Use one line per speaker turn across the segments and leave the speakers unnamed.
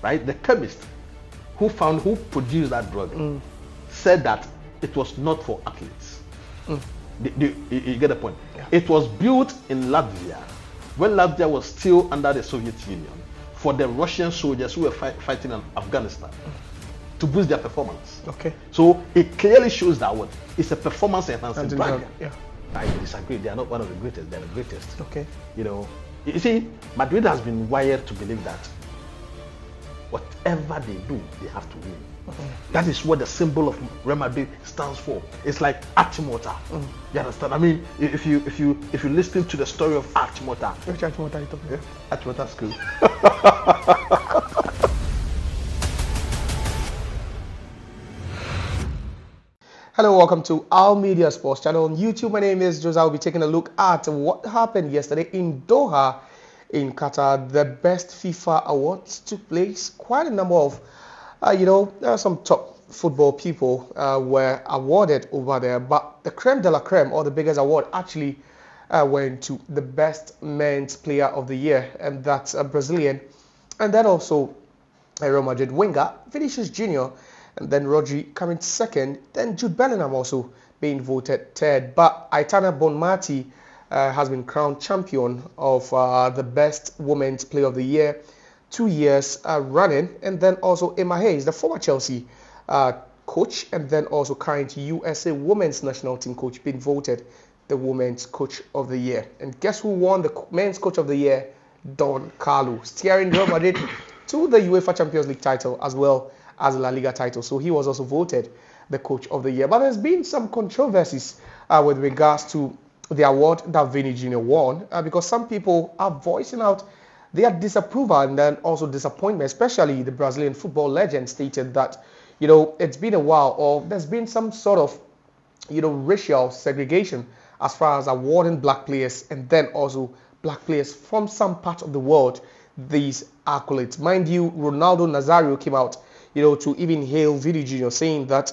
right? The chemist who produced that drug said that it was not for athletes. You get the point?
Yeah.
It was built in Latvia when Latvia was still under the Soviet Union for the Russian soldiers who were fighting in Afghanistan to boost their performance.
Okay.
So it clearly shows that what it's a performance enhancing drug.
Yeah.
I disagree. They are not one of the greatest. They're the greatest.
Okay.
You see, Madrid has been wired to believe that whatever they do, they have to win. That is what the symbol of Real Madrid stands for. It's like Aitana. You understand? I mean, if you listen to the story of Aitana.
Which Aitana are you talking about?
Aitana school.
Hello, welcome to Our Media Sports channel on YouTube. My name is Jose. I'll be taking a look at what happened yesterday in Doha, in Qatar. The best FIFA awards took place. Quite a number of, there are some top football people were awarded over there, but the creme de la creme, or the biggest award, actually went to the best men's player of the year, and that's a Brazilian, and then also a Real Madrid winger, Vinicius Junior. And then Rodri coming second, then Jude Bellingham also being voted third. But Aitana Bonmati has been crowned champion of the best women's player of the year 2 years running. And then also Emma Hayes, the former Chelsea coach, and then also current USA women's national team coach, being voted the women's coach of the year. And guess who won the men's coach of the year? Don Carlo, steering Real Madrid to the UEFA Champions League title as well as La Liga title. So he was also voted the coach of the year. But there's been some controversies with regards to the award that Vini Junior won, because some people are voicing out their disapproval and then also disappointment, especially the Brazilian football legend stated that, it's been a while, or there's been some sort of, racial segregation as far as awarding black players and then also black players from some part of the world these accolades. Mind you, Ronaldo Nazario came out to even hail Vini Junior, saying that,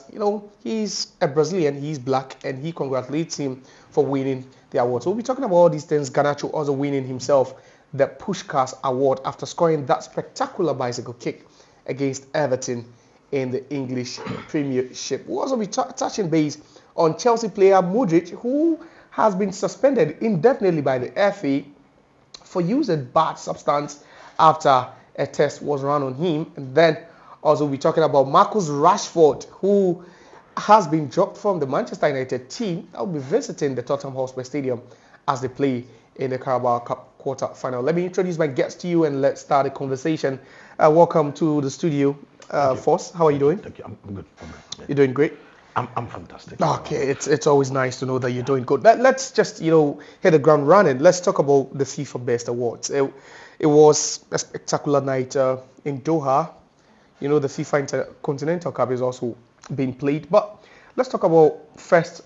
he's a Brazilian, he's black, and he congratulates him for winning the award. So we'll be talking about all these things. Garnacho also winning himself the Puskás award after scoring that spectacular bicycle kick against Everton in the English Premiership. We'll also be touching base on Chelsea player Mudryk, who has been suspended indefinitely by the FA for using bad substance after a test was run on him. And then also, we're talking about Marcus Rashford, who has been dropped from the Manchester United team that will be visiting the Tottenham Hotspur Stadium as they play in the Carabao Cup quarter-final. Let me introduce my guest to you and let's start a conversation. Welcome to the studio, Foss. How are you doing?
Thank you. I'm good. Yeah.
You're doing great?
I'm fantastic.
Okay, it's always nice to know that you're doing good. Let's just, hit the ground running. Let's talk about the FIFA Best Awards. It was a spectacular night in Doha. The FIFA Intercontinental Cup is also being played. But let's talk about first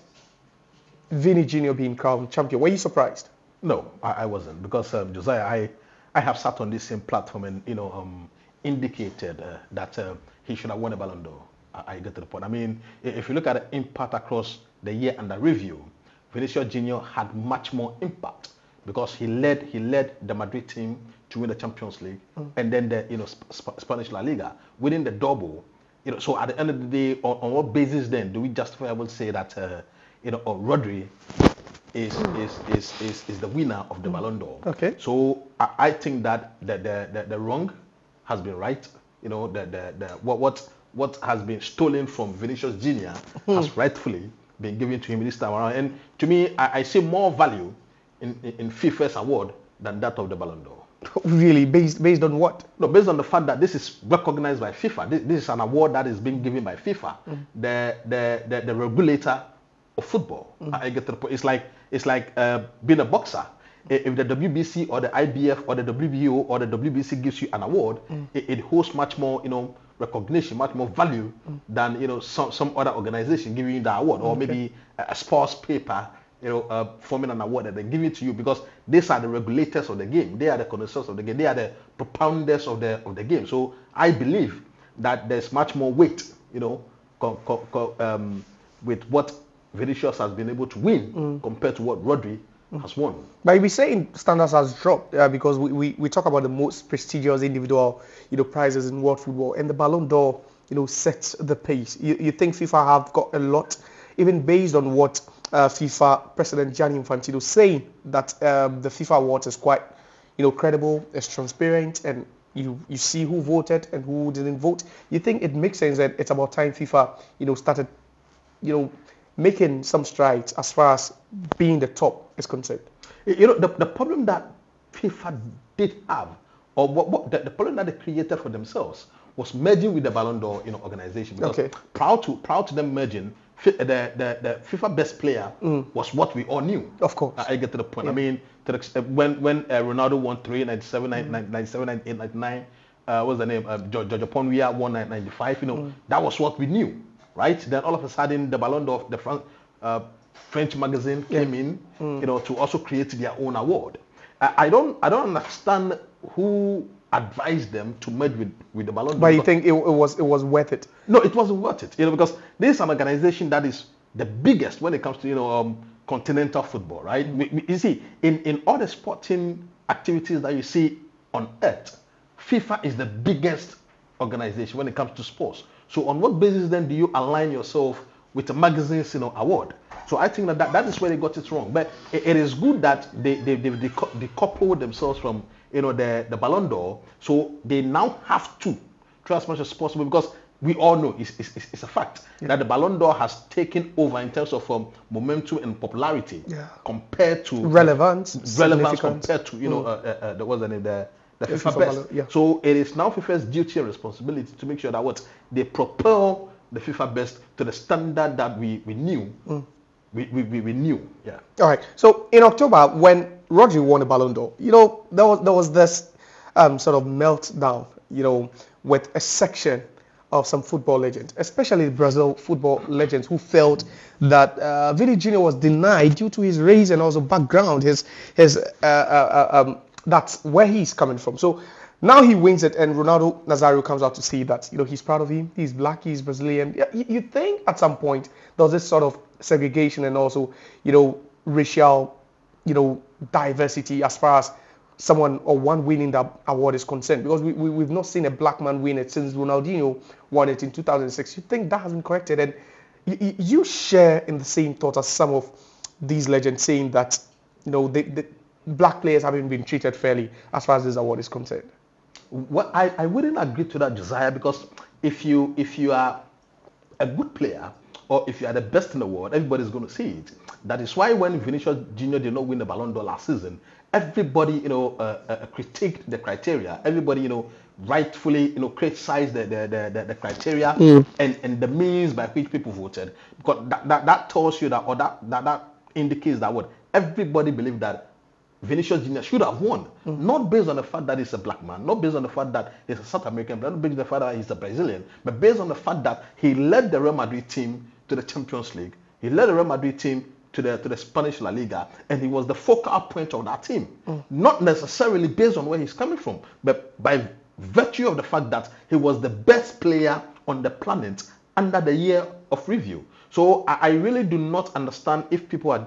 Vini Junior being crowned champion. Were you surprised?
No, I wasn't, because Josiah, I have sat on this same platform and indicated that he should have won a Ballon d'Or. I get to the point. I mean, if you look at the impact across the year under review, Vinicius Junior had much more impact because he led the Madrid team to win the Champions League and then the Spanish La Liga, winning the double. So at the end of the day, on what basis then do we justifiably say that Rodri is the winner of the Ballon d'Or?
Okay.
So I think that the wrong has been right. What has been stolen from Vinicius Junior has rightfully been given to him this time around. And to me, I see more value in FIFA's award than that of the Ballon d'Or.
Really? Based on what?
No, based on the fact that this is recognized by FIFA. This is an award that is being given by FIFA, the regulator of football. I get to the point. It's like being a boxer. If the WBC or the IBF or the WBO or the WBC gives you an award, it holds much more, recognition, much more value than some other organization giving you the award, or maybe a sports paper forming an award that they give it to you, because these are the regulators of the game. They are the connoisseurs of the game. They are the propounders of the game. So I believe that there's much more weight, with what Vinicius has been able to win compared to what Rodri has won.
But we say standards has dropped because we talk about the most prestigious individual, prizes in world football, and the Ballon d'Or, sets the pace. You think FIFA have got a lot, even based on what FIFA President Gianni Infantino saying that the FIFA awards is quite, credible, it's transparent, and you see who voted and who didn't vote. You think it makes sense that it's about time FIFA, started, making some strides as far as being the top is concerned?
The problem that FIFA did have, or the problem that they created for themselves, was merging with the Ballon d'Or organization. Because prior to them merging, the FIFA best player was what we all knew.
Of course.
I get to the point. Yeah. I mean, when Ronaldo won 97, 98, 99, what's the name? George Ponwia won 95. That was what we knew, right? Then all of a sudden, the Ballon d'Or, the French magazine came in, to also create their own award. I don't understand who advised them to merge with the Ballon d'Or.
But you think it was worth it?
No, it wasn't worth it. Because this is an organization that is the biggest when it comes to continental football, right? You see, in all the sporting activities that you see on earth, FIFA is the biggest organization when it comes to sports. So on what basis then do you align yourself with a magazine's award? So I think that is where they got it wrong. But it is good that they decoupled themselves from the Ballon d'Or. So they now have to try as much as possible, because we all know it's a fact that the Ballon d'Or has taken over in terms of momentum and popularity compared to
relevance
compared to the FIFA best. So it is now FIFA's duty and responsibility to make sure that they propel the FIFA best to the standard that we knew. We knew. Yeah.
All right. So in October, when Rodri won the Ballon d'Or, there was this sort of meltdown, with a section of some football legends, especially Brazil football legends, who felt that Vini Junior was denied due to his race and also background, his that's where he's coming from. So now he wins it, and Ronaldo Nazario comes out to say that he's proud of him. He's black, he's Brazilian. You think at some point there's this sort of segregation and also racial diversity as far as someone or one winning that award is concerned, because we've not seen a black man win it since Ronaldinho won it in 2006. You think that has been corrected? And you share in the same thought as some of these legends, saying that the black players haven't been treated fairly as far as this award is concerned?
Well, I wouldn't agree to that, Josiah, because if you are a good player, or if you are the best in the world, everybody's going to see it. That is why when Vinicius Junior did not win the Ballon d'Or last season, everybody critiqued the criteria. Everybody rightfully criticized the criteria and the means by which people voted, because that tells you that, or that indicates that everybody believed that Vinicius Junior should have won, not based on the fact that he's a black man, not based on the fact that he's a South American, not based on the fact that he's a Brazilian, but based on the fact that he led the Real Madrid team to the Champions League. He led the Real Madrid team to the Spanish La Liga, and he was the focal point of that team. Not necessarily based on where he's coming from, but by virtue of the fact that he was the best player on the planet under the year of review. So I really do not understand if people are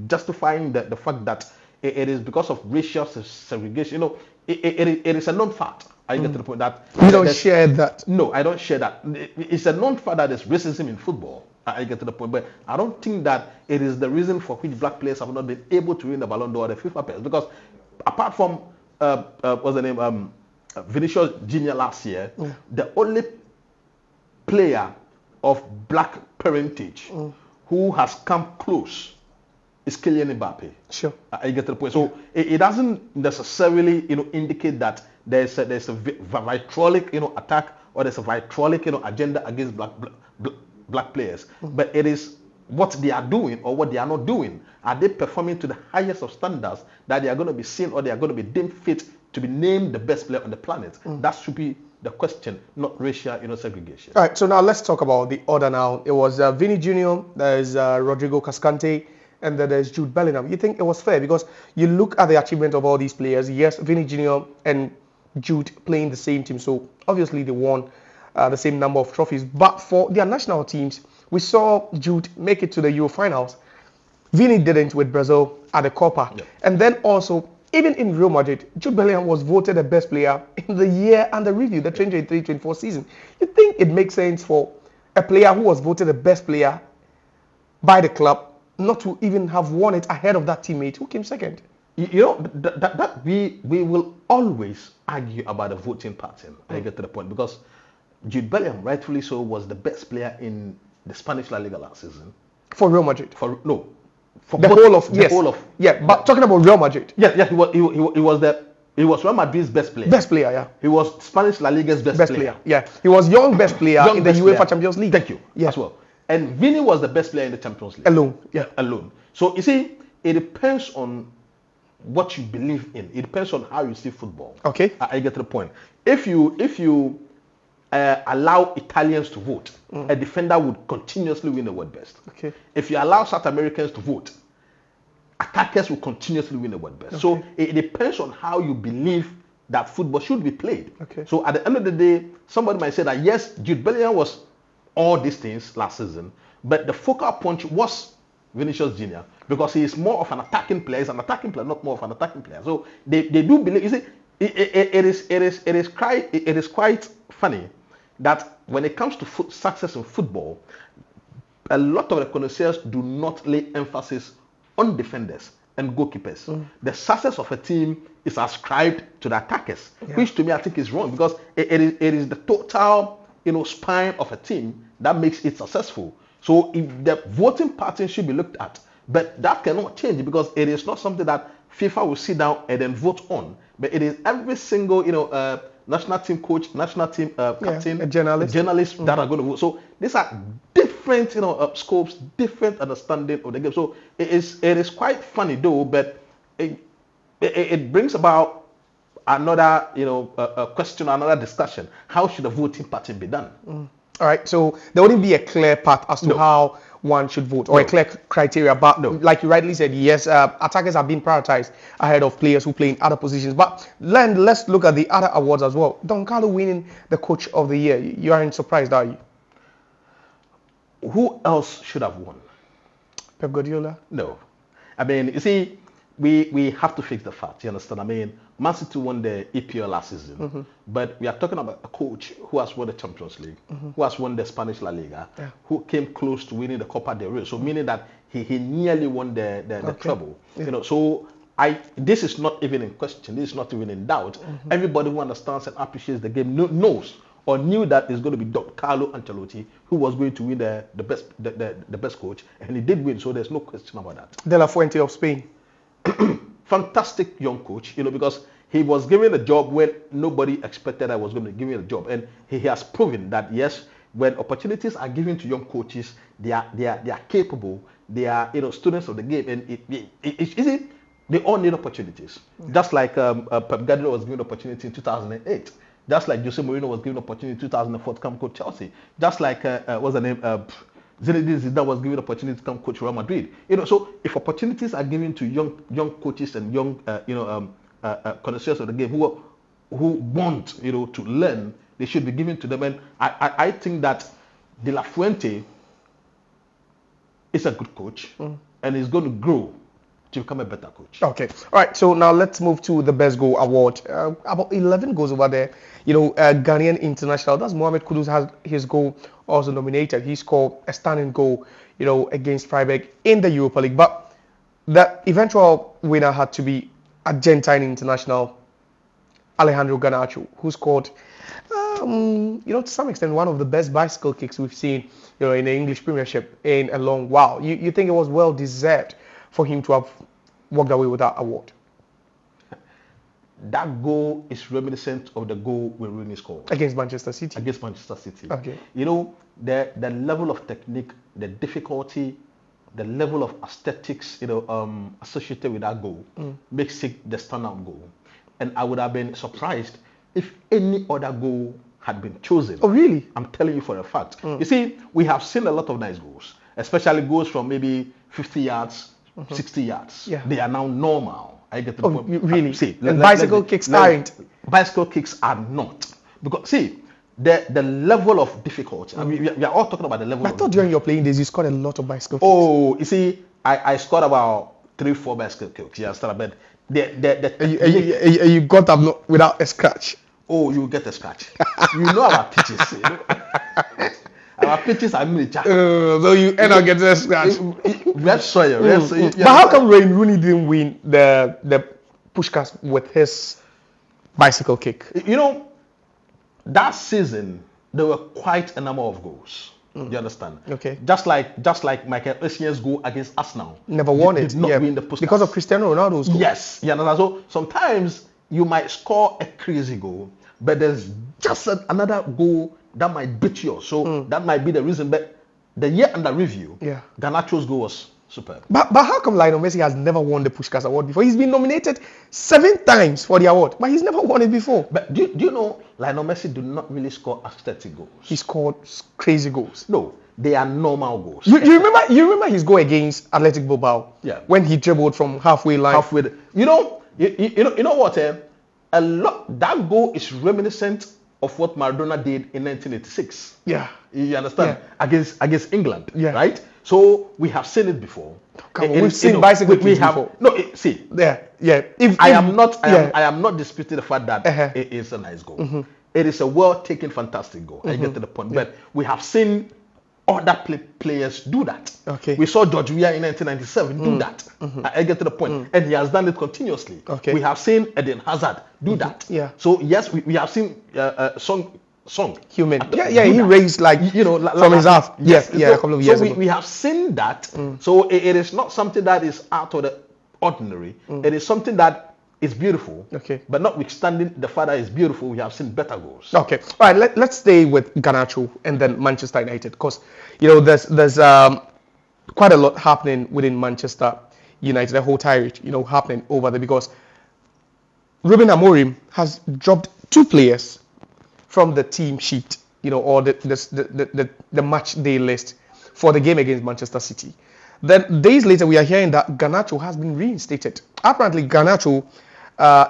justifying the fact that it is because of racial segregation. It is a known fact. I get to the point that
you don't share that.
No, I don't share that. It's a known fact that there's racism in football. I get to the point, but I don't think that it is the reason for which black players have not been able to win the Ballon d'Or or the FIFA players. Because apart from what's the name, Vinicius Junior last year, the only player of black parentage who has come close is Kylian Mbappe.
Sure.
I get to the point. So it doesn't necessarily indicate that there's a vitriolic attack, or there's a vitriolic agenda against black players, but it is what they are doing or what they are not doing. Are they performing to the highest of standards that they are going to be seen, or they are going to be deemed fit to be named the best player on the planet? That should be the question, not racial segregation.
All right, so now let's talk about the order now. It was Vini Junior, there's Rodrigo Cascante, and then there's Jude Bellingham. You think it was fair? Because you look at the achievement of all these players. Yes, Vini Junior and Jude playing the same team, so obviously they won the same number of trophies. But for their national teams, we saw Jude make it to the Euro finals. Vini didn't with Brazil at the Copa.
Yeah.
And then also, even in Real Madrid, Jude Bellingham was voted the best player in the year under review, the 2023-24 season. You think it makes sense for a player who was voted the best player by the club not to even have won it ahead of that teammate who came second?
You know, that we will always argue about the voting pattern. I get to the point because Jude Bellingham, rightfully so, was the best player in the Spanish La Liga last season.
For Real Madrid?
For
the whole of but talking about Real Madrid.
Yeah, he was Real Madrid's best player.
Best player, yeah.
He was Spanish La Liga's best player.
Yeah, he was young best player in the UEFA Champions League.
Thank you. Yeah. As well. And Vini was the best player in the Champions League.
Alone. Yeah.
Alone. So you see, it depends on what you believe in. It depends on how you see football.
Okay.
I get to the point. If you allow Italians to vote, a defender would continuously win the world best.
Okay.
If you allow South Americans to vote, attackers will continuously win the world best. Okay. So it depends on how you believe that football should be played.
Okay.
So at the end of the day, somebody might say that yes, Jude Bellingham was all these things last season, but the focal point was Vinicius Junior because he is more of an attacking player. He's an attacking player, not more of an attacking player. So they do believe. You see, it is quite funny that when it comes to success in football, a lot of the connoisseurs do not lay emphasis on defenders and goalkeepers. The success of a team is ascribed to the attackers, which to me I think is wrong because it is the total spine of a team that makes it successful. So if the voting pattern should be looked at, but that cannot change because it is not something that FIFA will sit down and then vote on. But it is every single national team coach, national team captain, journalist that are going to vote. So these are different scopes, different understanding of the game. So it is quite funny though, but it brings about another question, another discussion. How should the voting pattern be done?
All right, so there wouldn't be a clear path as to how one should vote or a clear criteria, but like you rightly said, yes, attackers are being prioritized ahead of players who play in other positions. But let's look at the other awards as well. Don Carlo winning the coach of the year. You aren't surprised, are you?
Who else should have won?
Pep Guardiola?
No. I mean, you see, we have to fix the fact, you understand? I mean, Man City won the EPL last season, but we are talking about a coach who has won the Champions League, who has won the Spanish La Liga, who came close to winning the Copa del Rey. So meaning that he nearly won the treble. So this is not even in question. This is not even in doubt. Everybody who understands and appreciates the game knows or knew that it's going to be Carlo Ancelotti who was going to win the best coach, and he did win. So there's no question about that.
De La Fuente of Spain.
Fantastic young coach, because he was given a job when nobody expected I was going to give him a job, and he has proven that yes, when opportunities are given to young coaches, they are capable, they are students of the game, and they all need opportunities. Just like Pep Guardiola was given opportunity in 2008, just like Jose Mourinho was given opportunity in 2004 to come coach Chelsea, just like what's the name? Zinedine Zidane was given opportunity to come coach Real Madrid. So if opportunities are given to young coaches and young connoisseurs of the game who want to learn, they should be given to them. And I think that De La Fuente is a good coach and is going to grow to become a better coach.
Okay. All right. So now let's move to the best goal award. About 11 goals over there. Ghanaian international. That's Mohamed Kudus has his goal also nominated. He scored a stunning goal, against Freiburg in the Europa League. But the eventual winner had to be Argentine international Alejandro Garnacho, who scored, to some extent, one of the best bicycle kicks we've seen, in the English Premiership in a long while. You think it was well deserved for him to have walked away with that award?
That goal is reminiscent of the goal when Rooney scored
against Manchester City.
Okay. The level of technique, the difficulty, the level of aesthetics, associated with that goal makes it the standout goal. And I would have been surprised if any other goal had been chosen.
Oh, really?
I'm telling you for a fact. You see, we have seen a lot of nice goals, especially goals from maybe 50 yards, 60 yards. Yeah. They are now normal. I get the point.
Really? Bicycle kicks aren't.
Bicycle kicks are not. Because, the level of difficulty. I mean, we are all talking about the level.
I thought during your playing days, you scored a lot of bicycle kicks.
Oh, you see, I scored about 3-4 basketball kicks. Yeah, started, but
you got up without a scratch.
Oh, you get a scratch. You know our pitches. Our pitches are miniature.
So you end up getting a scratch.
Red soil.
But how come Wayne Rooney didn't win the Puskás with his bicycle kick?
You know, that season there were quite a number of goals. You understand?
Okay.
Just like Michael Essien's goal against Arsenal.
Never won
did not win the Puskás.
Because of Cristiano Ronaldo's goal.
Yes. You understand? So sometimes you might score a crazy goal, but there's just another goal that might beat yours. So that might be the reason. But the year under review, Garnacho's goal was superb.
But how come Lionel Messi has never won the Puskás award before? He's been nominated 7 times for the award, but he's never won it before.
But do you know Lionel Messi did not really score aesthetic goals?
He scored crazy goals.
No, they are normal goals.
You remember his goal against Athletic Bilbao?
Yeah.
When he dribbled from halfway line.
You know what? A lot that goal is reminiscent of what Maradona did in 1986.
Yeah.
You understand?
Yeah.
Against England.
Yeah.
Right? So we have seen it before.
We've seen bicycle kicks before.
See.
Yeah.
I am not disputing the fact that it is a nice goal. Mm-hmm. It is a well-taken, fantastic goal. I get to the point. Yeah. But we have seen other players do that.
Okay.
We saw George Weah in 1997 do that. Mm-hmm. I get to the point. And he has done it continuously.
Okay.
We have seen Eden Hazard do that.
Yeah.
So yes, we have seen Song
Human. He raised from his half. Yes. A couple of years ago.
We have seen that. So it is not something that is out of the ordinary. It is something that is beautiful.
Okay.
But notwithstanding the fact that it's beautiful, we have seen better goals.
Okay. All right. Let's stay with Garnacho and then Manchester United, because there's quite a lot happening within Manchester United, the whole tirade happening over there, because Ruben Amorim has dropped 2 players from the team sheet, or the match day list for the game against Manchester City. Then days later, we are hearing that Garnacho has been reinstated. Apparently, Garnacho,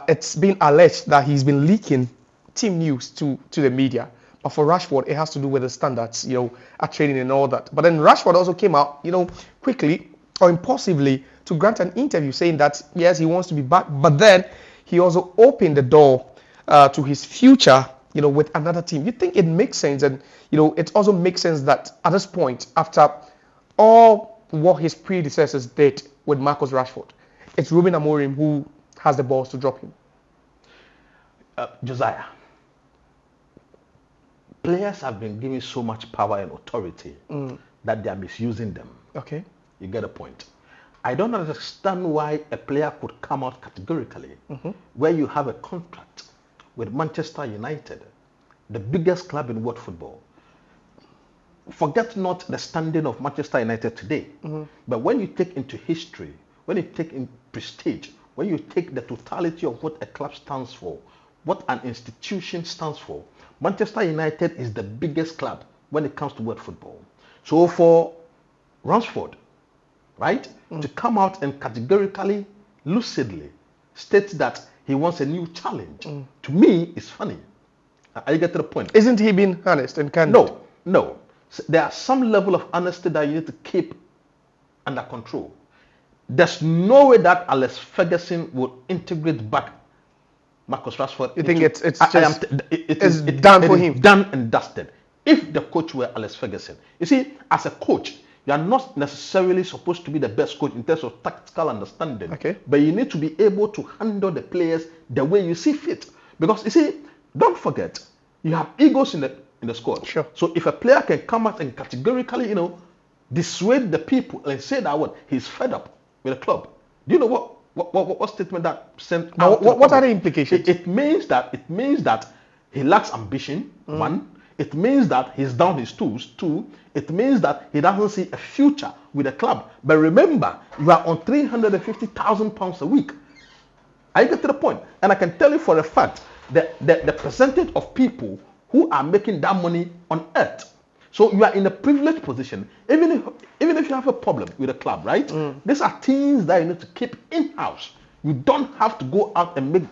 it's been alleged that he's been leaking team news to the media. But for Rashford, it has to do with the standards, at training and all that. But then Rashford also came out, quickly or impulsively to grant an interview saying that, yes, he wants to be back. But then he also opened the door to his future, with another team. You think it makes sense? And, it also makes sense that at this point, after all what his predecessors did with Marcus Rashford, it's Ruben Amorim who has the balls to drop him.
Josiah, players have been given so much power and authority that they are misusing them.
Okay.
You get a point. I don't understand why a player could come out categorically where you have a contract with Manchester United, the biggest club in world football. Forget not the standing of Manchester United today, but when you take into history, when you take in prestige, when you take the totality of what a club stands for, what an institution stands for, Manchester United is the biggest club when it comes to world football. So for Rashford, right, to come out and categorically, lucidly state that he wants a new challenge, to me is funny. I get to the point.
Isn't he being honest and candid?
No. So there are some level of honesty that you need to keep under control. There's no way that Alex Ferguson will integrate back Marcus Rashford.
You think it's done for him?
Done and dusted. If the coach were Alex Ferguson. You see, as a coach, you are not necessarily supposed to be the best coach in terms of tactical understanding.
Okay.
But you need to be able to handle the players the way you see fit. Because you see, don't forget, you have egos in the squad.
Sure.
So if a player can come out and categorically, dissuade the people and say that he's fed up with the club. Do you know what statement that sent out?
What are the implications?
It means that he lacks ambition. 1. It means that he's down his tools. 2. It means that he doesn't see a future with the club. But remember, you are on £350,000 a week. I get to the point, and I can tell you for a fact that the percentage of people who are making that money on earth. So you are in a privileged position, even if you have a problem with the club, right? These are things that you need to keep in-house. You don't have to go out and make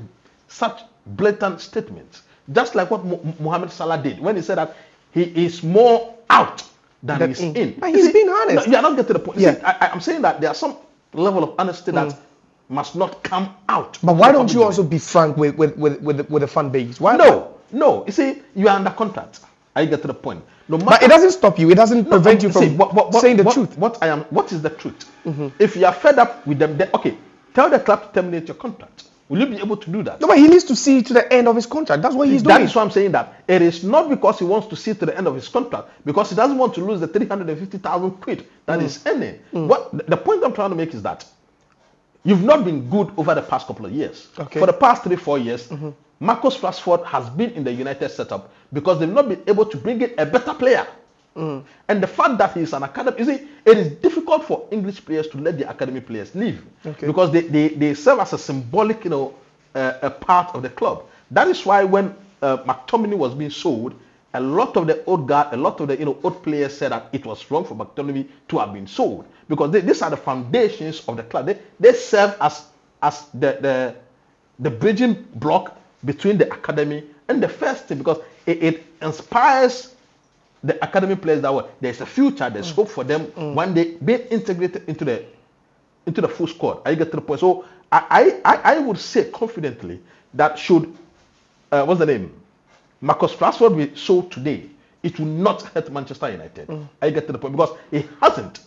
such blatant statements. Just like what Mohamed Salah did when he said that he is more out that he's in.
But he's being honest.
No, you're not getting the point.
Yeah.
See, I'm saying that there's some level of honesty that must not come out.
But why don't you also be frank with the fan base? Why?
No. You see, you are under contract. I get to the point. No matter,
but it doesn't stop you. It doesn't prevent you from saying the truth.
What is the truth? If you are fed up with them, then okay, tell the club to terminate your contract. Will you be able to do that?
No, but he needs to see to the end of his contract. That's what he's doing.
That is why I'm saying that it is not because he wants to see to the end of his contract, because he doesn't want to lose the 350,000 quid that he's earning. What the point I'm trying to make is that you've not been good over the past couple of years.
Okay.
For the past 3-4 years, Marcus Rashford has been in the United setup because they've not been able to bring in a better player. And the fact that he's an academy, you see, it is difficult for English players to let the academy players leave because they serve as a symbolic, a part of the club. That is why when McTominay was being sold, a lot of the old guard, a lot of the old players said that it was wrong for McTominay to have been sold because these are the foundations of the club. They serve as the bridging block between the academy and the first team because it inspires the academy players that there's a future, there's hope for them when they be integrated into the full squad. I get to the point. So I would say confidently that should what's the name? Marcus Rashford be sold today, it will not hurt Manchester United. I get to the point because he hasn't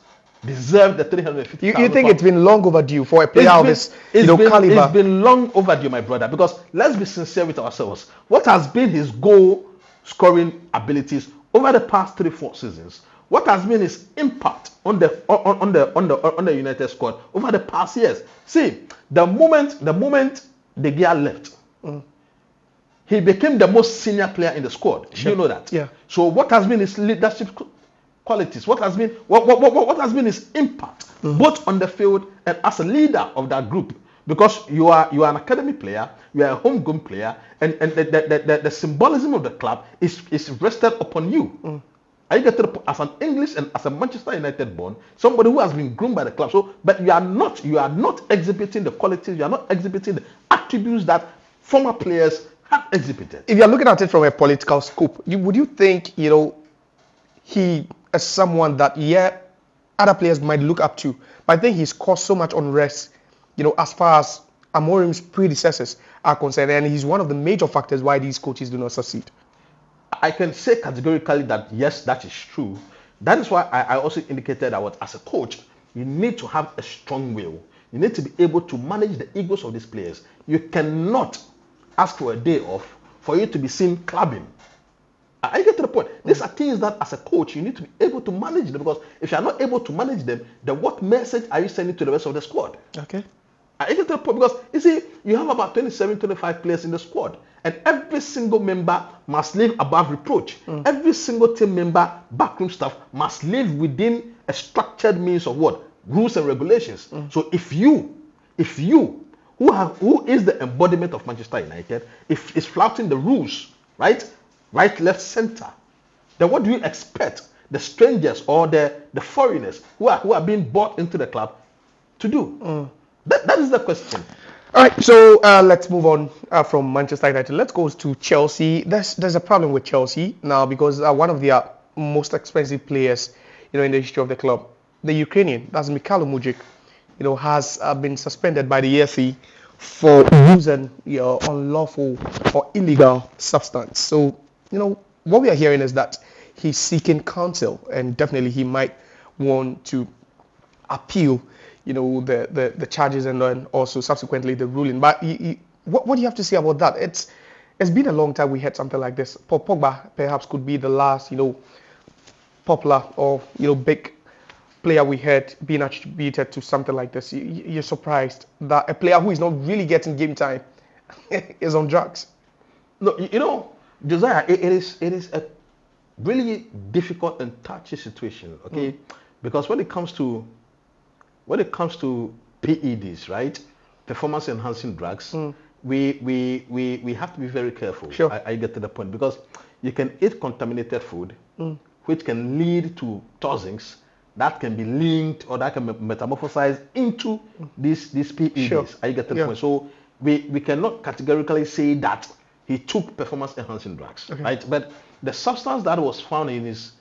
deserved the 350.
You think it's been long overdue for a player of his caliber?
It's been long overdue, my brother, because let's be sincere with ourselves. What has been his goal scoring abilities over the past 3-4 seasons? What has been his impact on the United squad over the past years? See, the moment De Gea left, he became the most senior player in the squad. Sure. You know that.
Yeah.
So what has been his leadership qualities? What has been his impact both on the field and as a leader of that group? Because you are an academy player, you are a homegrown player, and the symbolism of the club is rested upon you. I get to the point, as an English and as a Manchester United born, somebody who has been groomed by the club. So, but you are not exhibiting the qualities, you are not exhibiting the attributes that former players have exhibited.
If you are looking at it from a political scope, would you think he is someone that other players might look up to, but I think he's caused so much unrest, as far as Amorim's predecessors are concerned, and he's one of the major factors why these coaches do not succeed.
I can say categorically that yes, that is true. That is why I also indicated that as a coach, you need to have a strong will. You need to be able to manage the egos of these players. You cannot ask for a day off for you to be seen clubbing. I get to the point. These are things that as a coach, you need to be able to manage them, because if you are not able to manage them, then what message are you sending to the rest of the squad?
Okay.
I get to the point because, you see, you have about 27, 25 players in the squad, and every single member must live above reproach. Every single team member, backroom staff, must live within a structured means of what? Rules and regulations. So if you, who is the embodiment of Manchester United, if is flouting the rules, right, left, center, then what do you expect the strangers or the foreigners who are being brought into the club to do? That is the question.
All right, so let's move on from Manchester United. Let's go to Chelsea. There's a problem with Chelsea now because one of their most expensive players, in the history of the club, the Ukrainian, that's Mikhailo Mudryk, has been suspended by the EFE for using unlawful or illegal substance. So, what we are hearing is that he's seeking counsel, and definitely he might want to appeal the charges and then also subsequently the ruling. But what do you have to say about that? It's been a long time we had something like this. Paul Pogba perhaps could be the last, popular or, big player we had being attributed to something like this. You're surprised that a player who is not really getting game time is on drugs?
No, Josiah, it is a really difficult and touchy situation, okay? Because when it comes to PEDs, right, performance enhancing drugs, we have to be very careful.
Sure.
I get to the point, because you can eat contaminated food, which can lead to toxins that can be linked or that can be metamorphosized into these PEDs. Sure. I get to the point. So we cannot categorically say that he took performance enhancing drugs, right? But the substance that was found in his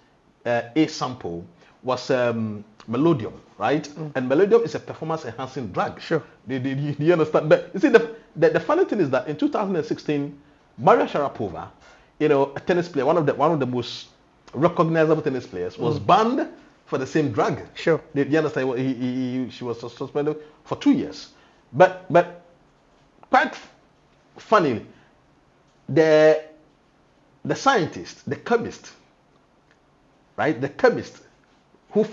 A sample was Melodium, right? And Melodium is a performance-enhancing drug.
Sure.
Do you understand? But you see, the funny thing is that in 2016, Maria Sharapova, a tennis player, one of the most recognizable tennis players, was banned for the same drug.
Sure.
Do you understand? She was suspended for 2 years. But quite funny, the scientist, the chemist, right? The chemist who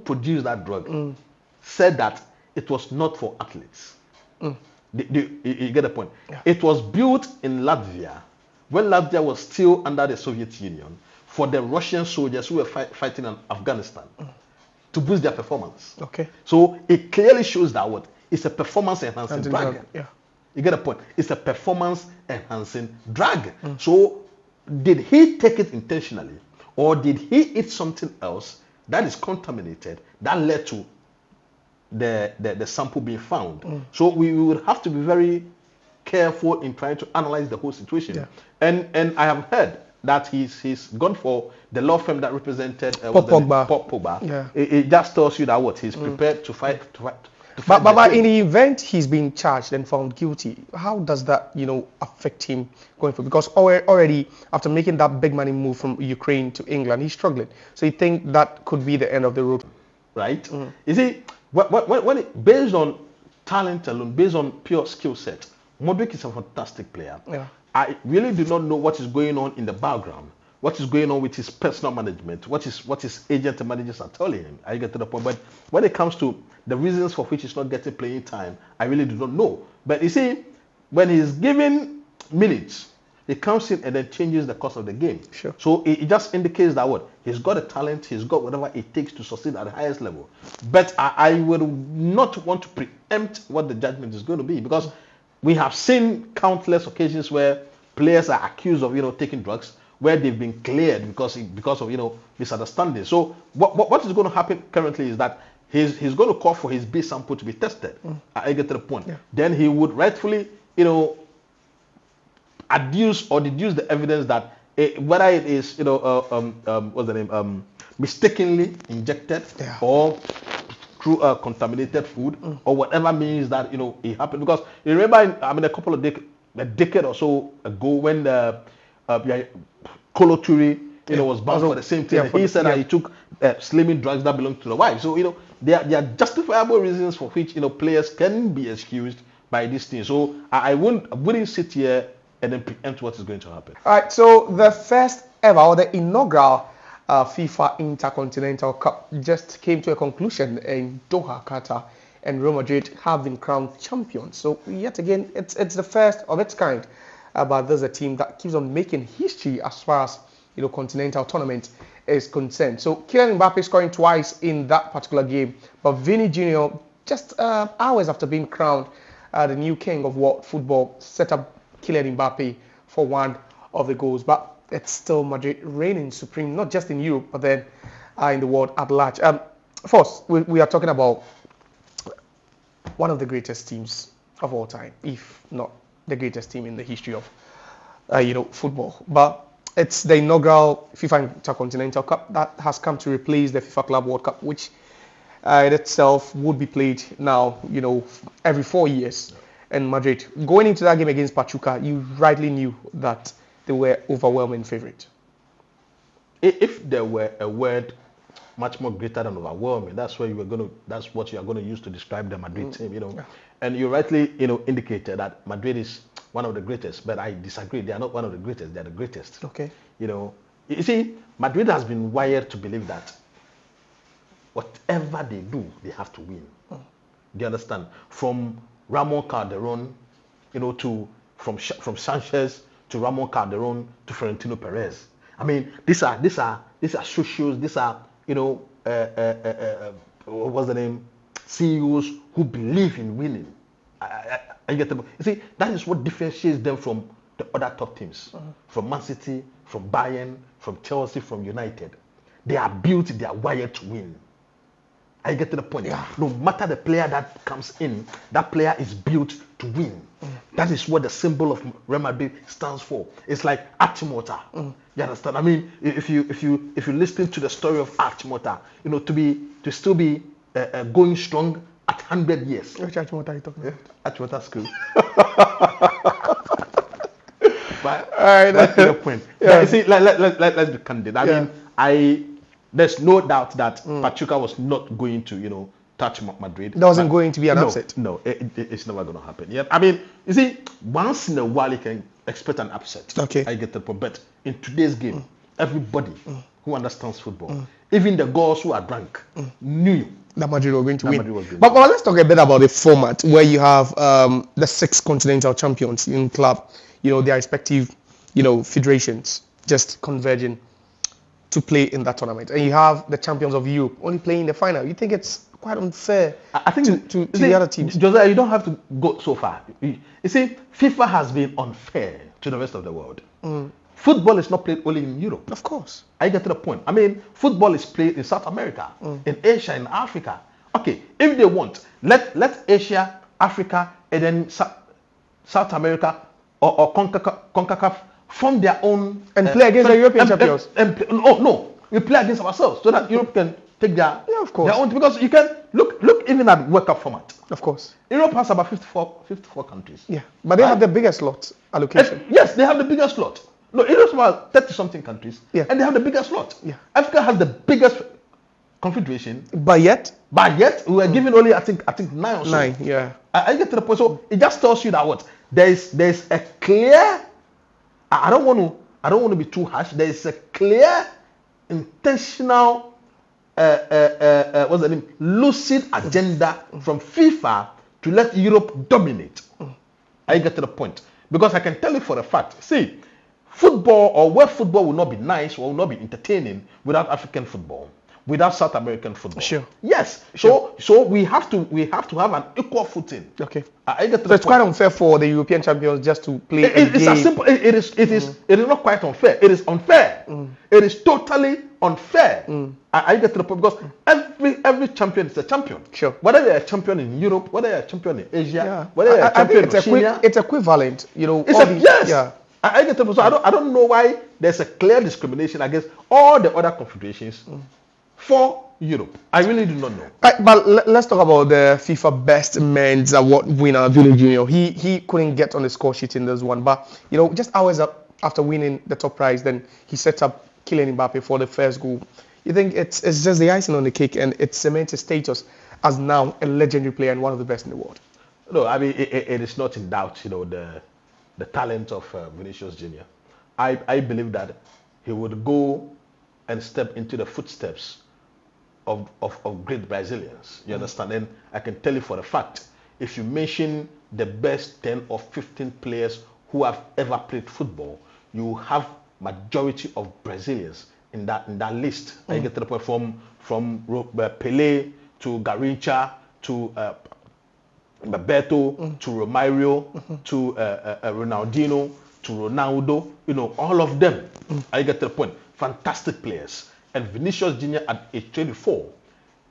produced that drug said that it was not for athletes. You get the point?
Yeah.
It was built in Latvia when Latvia was still under the Soviet Union for the Russian soldiers who were fighting in Afghanistan to boost their performance.
Okay.
So it clearly shows that it's a performance enhancing drug.
Yeah.
You get the point? It's a performance enhancing drug. So did he take it intentionally, or did he eat something else that is contaminated that led to the sample being found? So we would have to be very careful in trying to analyze the whole situation.
Yeah.
And I have heard that he's gone for the law firm that represented
Paul
Pogba.
Yeah.
It just tells you that he's prepared to fight.
But in the event he's been charged and found guilty, how does that affect him going forward? Because already after making that big money move from Ukraine to England, he's struggling. So you think that could be the end of the road,
right? You see, when based on talent alone, based on pure skill set, Mudryk is a fantastic player.
Yeah.
I really do not know what is going on in the background, what is going on with his personal management, what his agent and managers are telling him. I get to the point. But when it comes to the reasons for which he's not getting playing time, I really do not know. But you see, when he's given minutes, he comes in and then changes the course of the game.
Sure.
So it just indicates that he's got a talent, he's got whatever it takes to succeed at the highest level. But I would not want to preempt what the judgment is going to be, because we have seen countless occasions where players are accused of taking drugs, where they've been cleared because of misunderstanding. So what is going to happen currently is that he's going to call for his B sample to be tested. I get to the point. Yeah. Then he would rightfully adduce or deduce the evidence that whether it is what's the name, mistakenly injected, or through contaminated food, or whatever means that it happened. Because you remember, a decade or so ago, when the Kolo Touré was banned for the same thing, he said that he took slimming drugs that belong to the wife. So there are justifiable reasons for which players can be excused by this thing. So I wouldn't sit here and then preempt what is going to happen.
All right. So the first ever, or the inaugural FIFA Intercontinental Cup just came to a conclusion in Doha, Qatar, and Real Madrid have been crowned champions. So yet again, it's the first of its kind. But there's a team that keeps on making history as far as continental tournament is concerned. So Kylian Mbappe scoring twice in that particular game, but Vini Junior just hours after being crowned the new king of world football set up Kylian Mbappe for one of the goals. But it's still Madrid reigning supreme, not just in Europe, but then in the world at large. First, we are talking about one of the greatest teams of all time, if not the greatest team in the history of football. But it's the inaugural FIFA Intercontinental Cup that has come to replace the FIFA Club World Cup, which in itself would be played now, every 4 years. And Madrid, going into that game against Pachuca, you rightly knew that they were overwhelming favorite.
If there were a word much more greater than overwhelming, that's what you are going to use to describe the Madrid team, Yeah. And you rightly, indicated that Madrid is one of the greatest, but I disagree. They are not one of the greatest. They are the greatest.
Okay.
You see, Madrid has been wired to believe that whatever they do, they have to win. Do you understand? From Ramon Calderon, from Sanchez to Ramon Calderon to Florentino Perez. I mean, these are socios. These are what's the name? CEOs who believe in winning. I get them. You see, that is what differentiates them from the other top teams, from Man City, from Bayern, from Chelsea, from United. They are built. They are wired to win. I get to the point.
Yeah.
No matter the player that comes in, that player is built to win. That is what the symbol of Real Madrid stands for. It's like Aitana. You understand? I mean, if you listen to the story of Aitana, you know, to still be going strong at 100 years.
Which Aitana are you talking about?
Aitana school. But
Alright.
that's the point.
Yeah.
You see, let's be candid. I mean, there's no doubt that Pachuca was not going to, you know, touch Madrid.
There wasn't going to be an upset.
No, it's never going to happen. Yeah, I mean, you see, once in a while you can expect an upset.
Okay.
I get the point. But in today's game, everybody who understands football, even the girls who are drunk, knew
That Madrid were going to
Madrid
win.
was going
But let's talk a bit about the format where you have the 6 continental champions in club, you know, their respective, you know, federations just converging to play in that tournament. And you have the champions of Europe only playing in the final. You think it's quite unfair
I think
to the other teams?
Jose, you don't have to go so far. You see, FIFA has been unfair to the rest of the world. Football is not played only in Europe.
Of course.
I get to the point. I mean, football is played in South America, in Asia, in Africa. Okay, if they want, let Asia, Africa, and then South America or CONCACAF form their own
And play against the European champions.
No, we play against ourselves so that Europe can take their
of course.
their own, because you can look even at World Cup format.
Of course.
Europe has about 54 countries.
Yeah. But they have the biggest slot allocation.
Yes, they have the biggest slot. No, Europe's about 30-something countries, and they have the biggest slot.
Yeah.
Africa has the biggest confederation,
But yet,
we were given only I think 9 or so.
9, yeah.
I get to the point. So it just tells you that what there's a clear. I don't want to be too harsh. There is a clear, intentional, what's the name? Lucid agenda from FIFA to let Europe dominate. I get to the point, because I can tell you for a fact. See, football or world football will not be nice or will not be entertaining without African football, without South American football.
Sure.
Yes. So we have to have an equal footing.
Okay.
I get to
So
the
it's
point.
quite unfair for the European champions just to play
It's as simple. It is not quite unfair. It is unfair. It is totally unfair. I get to the point, because every champion is a champion.
Sure.
Whether they're a champion in Europe, whether they're a champion in Asia,
Yeah.
whether they're a
I think
champion in Oceania,
it's equivalent, you know.
it's
all
a,
the-
yes.
Yeah.
I get to the point. So I don't know why there's a clear discrimination against all the other confederations for Europe. I really do not know.
But let's talk about the FIFA Best Men's Award winner, Vinicius Junior. He couldn't get on the score sheet in this one, but you know, just hours after winning the top prize, then he set up Kylian Mbappe for the first goal. You think it's just the icing on the cake, and it cements his status as now a legendary player and one of the best in the world?
No, I mean it is not in doubt. You know, the talent of Vinicius Junior. I believe that he would go and step into the footsteps of great Brazilians. You understand? And I can tell you for a fact, if you mention the best 10 or 15 players who have ever played football, you have majority of Brazilians in that list. I get to the point, from Pelé to Garrincha to Bebeto to Romario to Ronaldinho to Ronaldo, you know, all of them. I get to the point. Fantastic players. And Vinicius Junior at age 24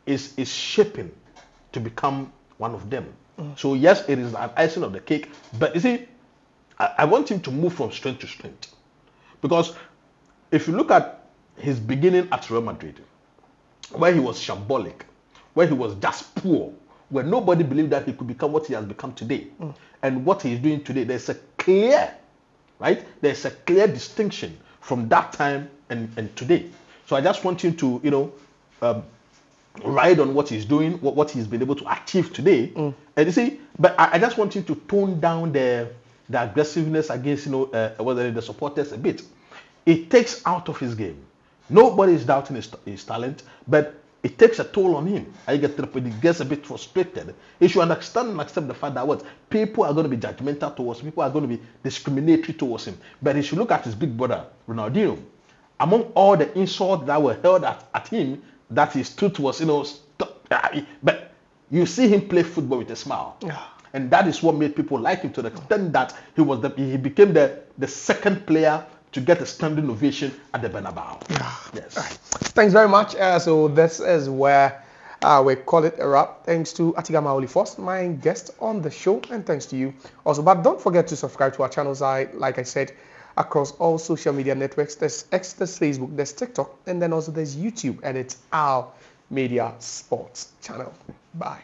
is shaping to become one of them. So yes, it is an icing of the cake. But you see, I want him to move from strength to strength. Because if you look at his beginning at Real Madrid, where he was shambolic, where he was just poor, where nobody believed that he could become what he has become today, and what he is doing today, there's a clear distinction from that time and today. So I just want him to, you know, ride on what he's doing, what he's been able to achieve today. And you see, but I just want him to tone down the aggressiveness against, you know, the supporters a bit. It takes out of his game. Nobody is doubting his talent, but it takes a toll on him. I get to the point, he gets a bit frustrated. He should understand and accept the fact that what people are going to be judgmental towards him, people are going to be discriminatory towards him. But he should look at his big brother, Ronaldinho. Among all the insults that were hurled at him, that his truth was, you know, but you see him play football with a smile.
Yeah.
And that is what made people like him, to the extent that he became the second player to get a standing ovation at the Bernabeu.
Yeah.
Yes.
Right. Thanks very much. So this is where We call it a wrap. Thanks to Atiga Maoli first, my guest on the show, and thanks to you also. But don't forget to subscribe to our channels. Like I said, across all social media networks. There's X, there's Facebook, there's TikTok, and then also there's YouTube, and it's our Media Sports channel. Bye.